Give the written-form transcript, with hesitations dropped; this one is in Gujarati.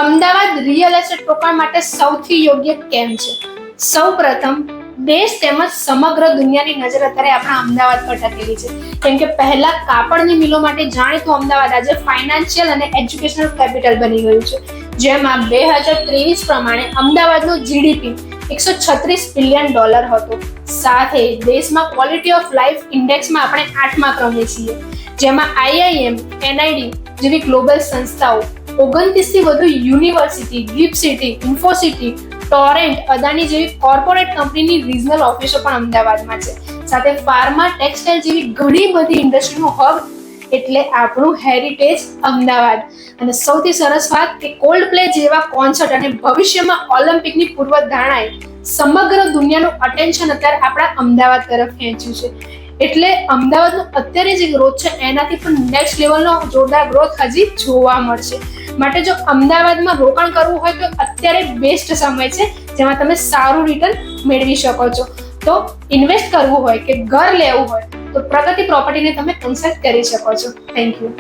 અમદાવાદ રિયલ એસ્ટેટ રોકાણ માટે સૌથી યોગ્ય કેમ છે? સૌપ્રથમ દેશ તેમજ સમગ્ર દુનિયાની નજર અત્યારે આપણા અમદાવાદ પર ટકેલી છે. કેમ કે પહેલા કાપડની મિલો માટે જાણીતું અમદાવાદ આજે ફાઇનાન્શિયલ અને એજ્યુકેશનલ કેપિટલ બની ગયું છે. જેમાં 2023 પ્રમાણે અમદાવાદનું જીડીપી $136 બિલિયન હતો. સાથે દેશમાં ક્વોલિટી ઓફ લાઈફ ઇન્ડેક્સમાં આપણે 8મા ક્રમે છીએ. જેમાં IIM, NID જેવી ગ્લોબલ સંસ્થાઓ, 29 થી વધુ university, gift city, Infocity, Torrent, Adani જેવી કોર્પોરેટ કંપનીની રિજનલ ઓફિસો પણ અમદાવાદમાં છે. સાથે ફાર્મા, ટેક્સટાઇલ જેવી ઘણી બધી ઇન્ડસ્ટ્રીનું હબ એટલે આપણું હેરિટેજ અમદાવાદ. અને સૌથી સરસ વાત કે કોલ્ડ પ્લે જેવા કોન્સર્ટ અને ભવિષ્યમાં ઓલિમ્પિકની પૂર્વધારણાએ સમગ્ર દુનિયાનું અટેન્શન અત્યારે આપણા અમદાવાદ તરફ ખેંચ્યું છે. એટલે અમદાવાદનો અત્યારે જે ગ્રોથ છે એનાથી પણ નેક્સ્ટ લેવલનો જોરદાર ગ્રોથ હજી જોવા મળશે. માટે જો અમદાવાદમાં રોકાણ કરવું હોય તો અત્યારે બેસ્ટ સમય છે, જેમાં તમે સારું રિટર્ન મેળવી શકો છો. તો ઇન્વેસ્ટ કરવું હોય કે ઘર લેવું હોય તો પ્રગતિ પ્રોપર્ટીને તમે કન્સલ્ટ કરી શકો છો. Thank you.